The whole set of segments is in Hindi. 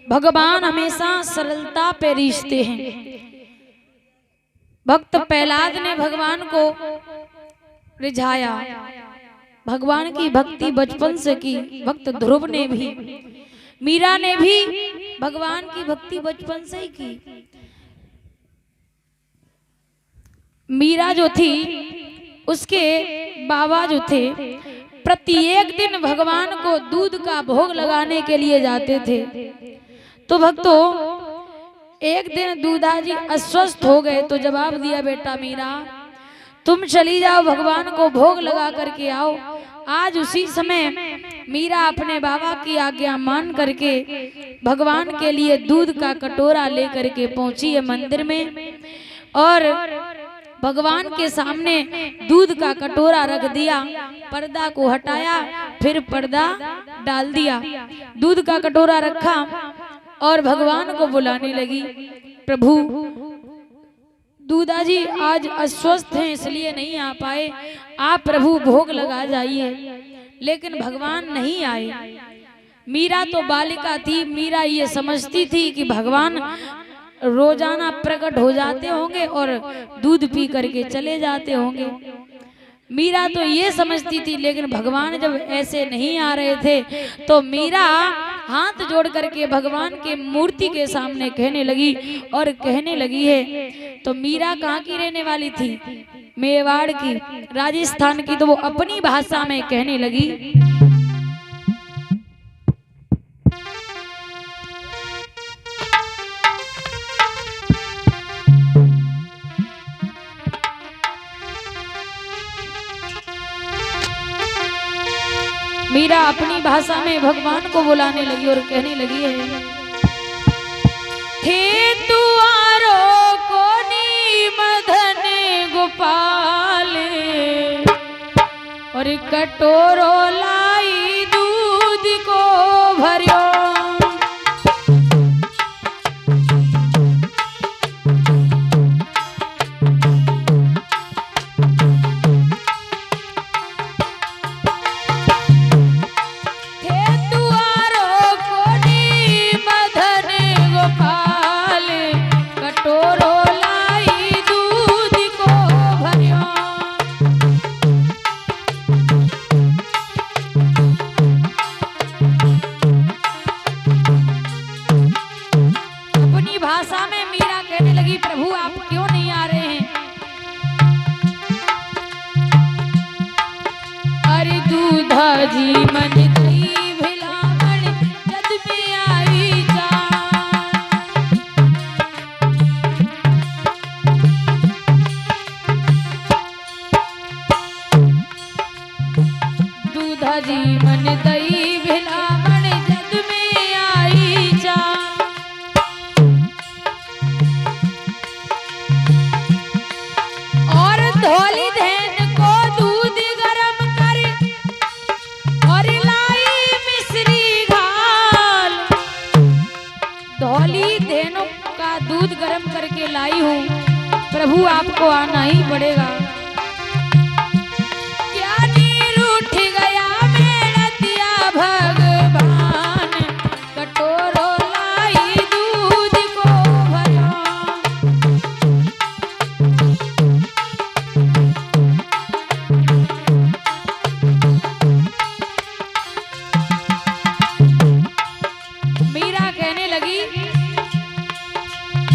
भगवान हमेशा सरलता पे रिश्ते हैं। भक्त प्रहलाद ने भगवान को रिझाया, भगवान की भक्ति बचपन से की। भक्त ध्रुव ने भी, मीरा ने भी भगवान की भक्ति बचपन से ही की। मीरा जो थी उसके बाबा जो थे प्रत्येक दिन भगवान को दूध का भोग लगाने के लिए जाते थे। तो भक्तों एक दिन दूधा जी अस्वस्थ हो गए तो जवाब दिया, बेटा मीरा तुम चली जाओ, भगवान को भोग लगा करके आओ। आज उसी समय मीरा अपने बाबा की आज्ञा मान करके भगवान के लिए दूध का कटोरा लेकर के पहुंची है मंदिर में और भगवान के सामने दूध का कटोरा रख दिया, पर्दा को हटाया, फिर पर्दा डाल दिया, दूध का कटोरा रखा और भगवान को बुलाने लगी। प्रभु दूधा जी आज अस्वस्थ हैं इसलिए नहीं आ पाए, आप प्रभु भोग लगा जाइए। लेकिन भगवान नहीं आए। मीरा तो बालिका थी, मीरा ये समझती थी कि भगवान रोजाना प्रकट हो जाते होंगे और दूध पी करके चले जाते होंगे। मीरा तो ये समझती थी, लेकिन भगवान जब ऐसे नहीं आ रहे थे तो मीरा हाथ जोड़ करके भगवान के मूर्ति के सामने कहने लगी और कहने लगी है। तो मीरा कहाँ की रहने वाली थी? मेवाड़ की, राजस्थान की। तो वो अपनी भाषा में कहने लगी, मीरा अपनी भाषा में भगवान को बुलाने लगी और कहने लगी है, हे तुआरो कोनी मदन गोपाल और कटोरो लाई दूध को भरियो। जी मन दई भिलावण जद में आई जान, दूधा जी मन दई भिलावण जद में आई जान। और धोली धैन को दूध गरम कर और लाई मिश्री घाल। धौली धेनु का दूध गर्म करके लाई हूँ, प्रभु आपको आना ही पड़ेगा। क्या नीर उठ गया मेरा दिया भगवान, कटोरो लाई दूध को भरा।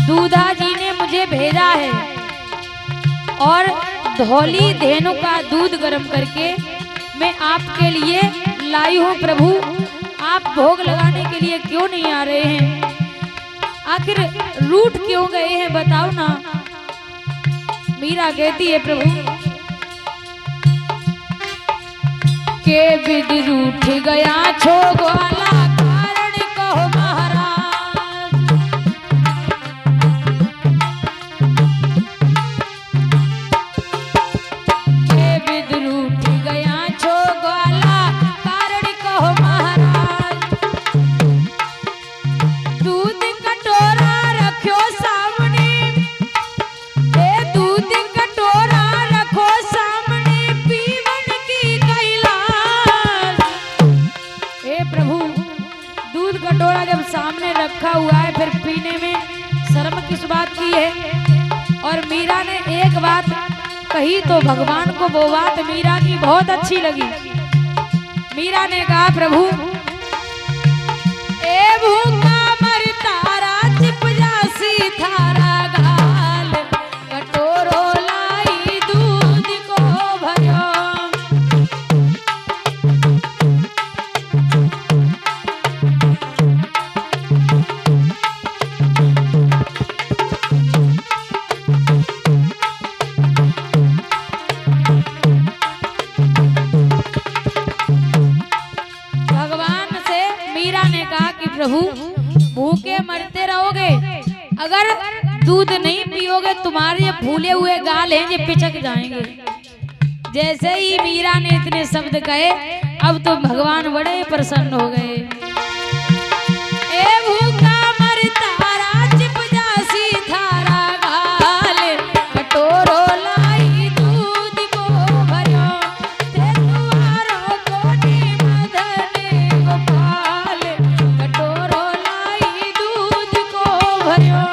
दूधा जी ने मुझे भेजा है और धौली धेनु का दूध गर्म करके मैं आपके लिए लाई हूँ। प्रभु आप भोग लगाने के लिए क्यों नहीं आ रहे हैं? आखिर रूठ क्यों गए हैं बताओ ना। मीरा कहती है, प्रभु के विद रूठ गया छो ग्वाला कारण कहो महाराज। सामने रखा हुआ है, फिर पीने में शर्म किस बात की है। और मीरा ने एक बात कही तो भगवान को वो बात मीरा की बहुत अच्छी लगी। मीरा ने कहा, प्रभु ए भूखा मर तारा चिप जासी थारा गाल, कटोरो लाई दूध को भरो। प्रभु भूखे मरते रहोगे, अगर दूध नहीं पियोगे तुम्हारे ये फूले हुए गाल हैं ये पिचक जाएंगे। जैसे ही मीरा ने इतने शब्द कहे, अब तो भगवान बड़े प्रसन्न हो गए। ए भूखा मर तारा चिप जासी थारा गाल, कटोरो लाई दूध को भरो, ते दुआरो कोटी मदने गोपाल, कटोरो लाई दूध को भरो।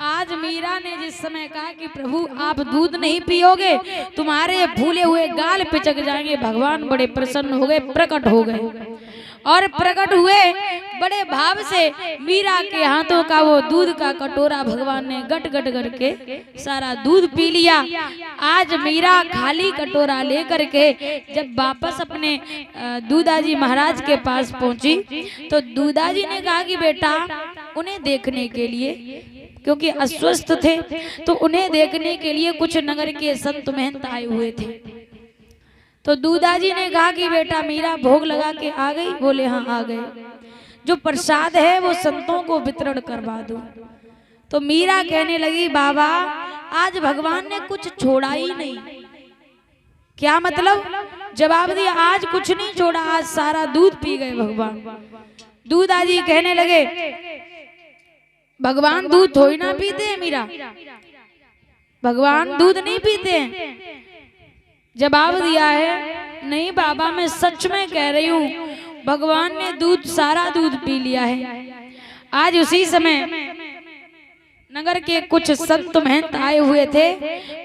आज मीरा ने जिस समय कहा कि प्रभु आप दूध नहीं पियोगे तुम्हारे फूले हुए गाल पिचक जाएंगे, भगवान बड़े प्रसन्न हो गए, प्रकट हो गए। और प्रकट हुए बड़े भाव से, मीरा के हाथों का वो दूध का कटोरा भगवान ने गट गट करके सारा दूध पी लिया। आज मीरा खाली कटोरा लेकर के जब वापस अपने दूधाजी महाराज के पास पहुंची तो दूधाजी ने कहा कि बेटा उन्हें देखने के लिए, क्योंकि अस्वस्थ थे तो उन्हें देखने के लिए कुछ नगर के संत महंत आए हुए थे। तो दूधाजी ने कहा कि बेटा मीरा भोग लगा के आ गई? बोले हाँ आ गए। जो प्रसाद है वो संतों को वितरण करवा दो। तो मीरा कहने लगी बाबा आज भगवान ने कुछ छोड़ा ही नहीं। क्या मतलब? जवाब दिया आज कुछ नहीं छोड़ा, आज सारा दूध पी गए भगवान। दूधाजी कहने लगे भगवान दूध थोड़ी ना पीते हैं मीरा, भगवान दूध नहीं पीते हैं। जवाब दिया है नहीं बाबा मैं सच में कह रही हूँ, भगवान ने दूध सारा दूध पी लिया है। आज उसी समय नगर के कुछ संत महंत आए हुए थे,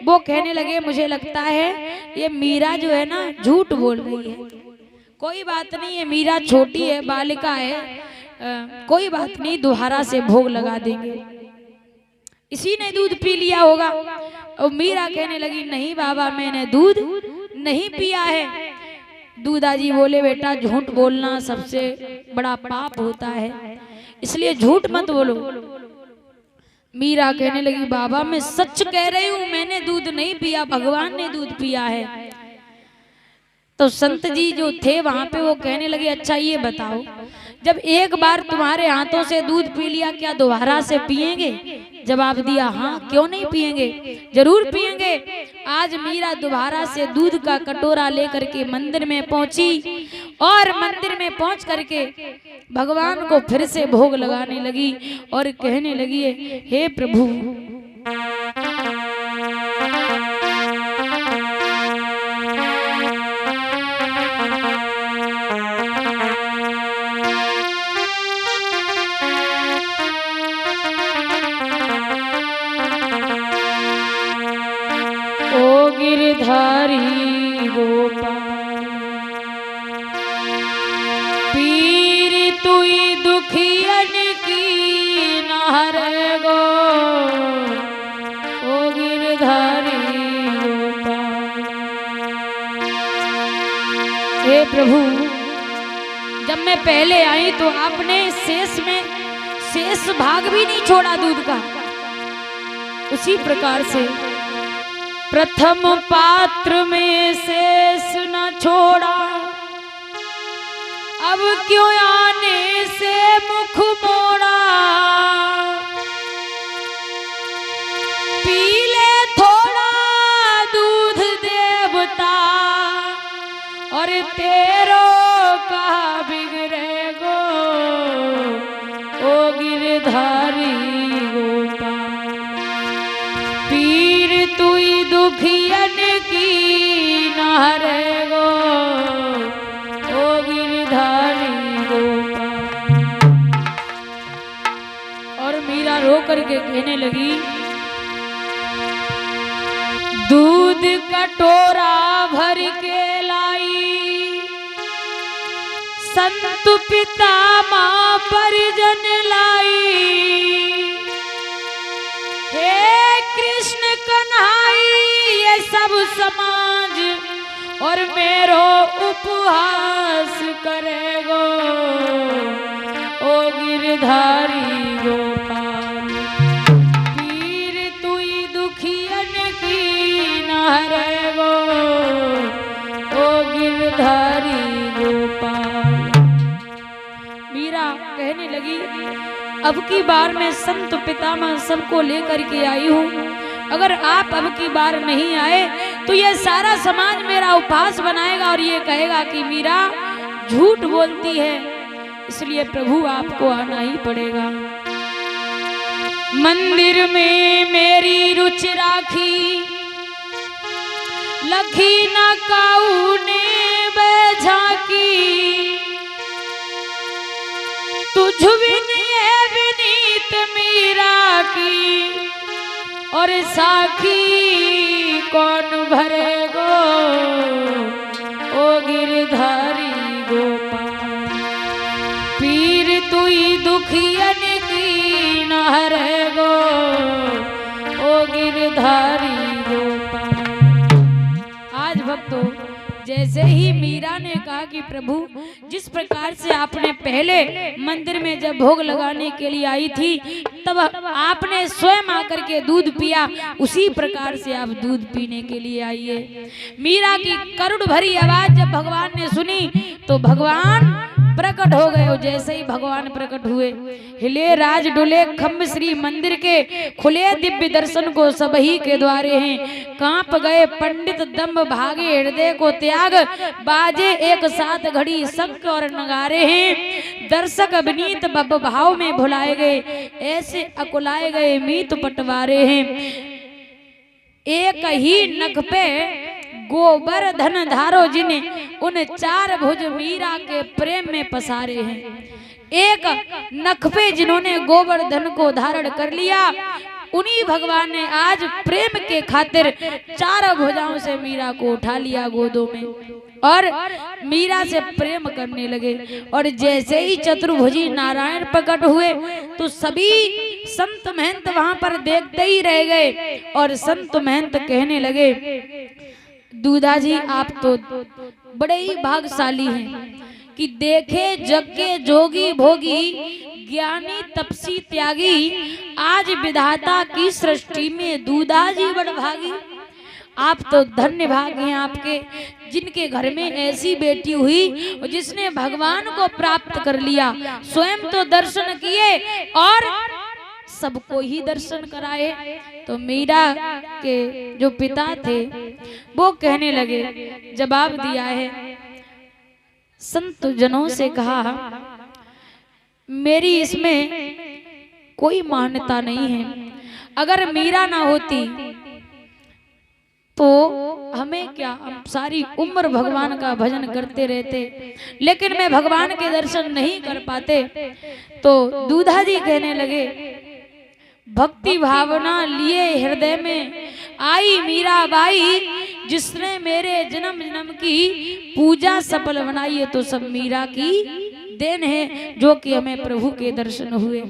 वो कहने लगे मुझे लगता है ये मीरा जो है ना झूठ बोल रही है। कोई बात नहीं है, मीरा छोटी है, बालिका है, कोई बात नहीं, दोबारा से भोग लगा देंगे, इसी ने दूध पी लिया होगा। और मीरा कहने लगी नहीं बाबा मैंने दूध नहीं पिया है। दूधाजी बोले बेटा झूठ बोलना सबसे बड़ा पाप होता है, इसलिए झूठ मत बोलो। मीरा कहने लगी बाबा मैं सच कह रही हूँ, मैंने दूध नहीं पिया, भगवान ने दूध पिया है। तो संत जी जो थे वहां पे वो कहने लगे अच्छा ये बताओ जब एक बार तुम्हारे हाथों से दूध पी लिया क्या दोबारा से पिएंगे? जवाब दिया हाँ क्यों नहीं पिएंगे, जरूर पिएंगे। आज मीरा दोबारा से दूध का कटोरा लेकर के मंदिर में पहुंची और मंदिर में पहुंच करके भगवान को फिर से भोग लगाने लगी और कहने लगी हे प्रभु गिरधारी गोपाल पीर तुई दुखियन की नहर गो, ओ गिरधारी गोपाल। हे प्रभु जब मैं पहले आई तो आपने शेष भाग भी नहीं छोड़ा दूध का, उसी प्रकार से प्रथम पात्र में शेष न छोड़ा, अब क्यों आने से मुख मोड़ा। पी ले थोड़ा दूध देवता और तेरो का बिगड़े गो, ओ गिरधारी गोपाल। पीर तुई दुखियन की होकर के कहने लगी, दूध कटोरा भर के लाई, संत पिता माँ परिजन लाई, हे कृष्ण कन्हाई ये सब समाज और मेरो उपहास करेगो, ओ गिरधारी गोपाल, पीर तुई दुखियन की न हरेगो, ओ गिरधारी गोपाल। मीरा कहने लगी, अब की बार मैं संत पितामह सबको लेकर के आई हूँ, अगर आप अब की बार नहीं आए तो ये सारा समाज मेरा उपहास बनाएगा और ये कहेगा कि मीरा झूठ बोलती है, इसलिए प्रभु आपको आना ही पड़ेगा। मंदिर में मेरी रुचि राखी, लखी न काऊ ने झांकी, तुझ विनीत मीरा की, और साखी कौन भरेगो, ओ गिरधारी गोपाल, पीर तुई दुखियन की न हरेगो, ओ गिरधारी गोपाल। आज भक्तों, जैसे ही मीरा ने कहा कि प्रभु जिस प्रकार से आपने पहले मंदिर में जब भोग लगाने के लिए आई थी तब आपने स्वयं आकर के दूध पिया, उसी प्रकार से आप दूध पीने के लिए आइए। मीरा की करुण भरी आवाज जब भगवान ने सुनी तो भगवान प्रकट हो गए। जैसे ही भगवान प्रकट हुए, हिले राज डुले खम्भ श्री मंदिर के, खुले दिव्य दर्शन को सबही के द्वारे हैं, कांप गए पंडित दम्भ भागे हृदय को त्याग, बाजे एक साथ घड़ी शंख और नगारे हैं, दर्शक विनीत बब भाव में भुलाए गए, ऐसे अकुलाए गए मीत पटवारे हैं, एक ही नख पे गोबर धन धारो जिन्हें उन चार भुज मीरा के प्रेम में पसारे हैं। एक नख पे जिन्होंने गोबर धन को धारण कर लिया, उन्हीं भगवान ने आज प्रेम के खातिर चार भुजाओं से मीरा को उठा लिया गोदों में और मीरा से प्रेम करने लगे। और जैसे ही चतुर्भुजी नारायण प्रकट हुए तो सभी संत महंत वहां पर देखते ही रह गए और संत महंत कहने लगे, दूधा जी आप तो बड़े ही भाग्यशाली हैं कि देखे जग के जोगी भोगी, ज्ञानी तपसी त्यागी, आज विधाता की सृष्टि में दूधा जी बड़ भागी। आप तो धन्य भाग हैं आपके, जिनके घर में ऐसी बेटी हुई जिसने भगवान को प्राप्त कर लिया, स्वयं तो दर्शन किए और सबको ही दर्शन कराए। तो मीरा के जो पिता थे वो कहने लगे, जवाब दिया है, संत जनों से कहा मेरी इसमें कोई मान्यता नहीं है, अगर मीरा ना होती तो हमें क्या, हम सारी उम्र भगवान का भजन करते रहते, लेकिन मैं भगवान के दर्शन नहीं कर पाते। तो दूधा जी कहने लगे, भक्ति भावना लिए हृदय में आई मीरा बाई, जिसने मेरे जन्म जन्म की पूजा सफल बनाई है, तो सब मीरा की देन है जो कि हमें प्रभु के दर्शन हुए।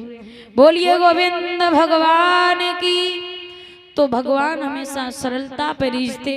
बोलिए गोविंद भगवान की। तो भगवान हमेशा सरलता पर रीझते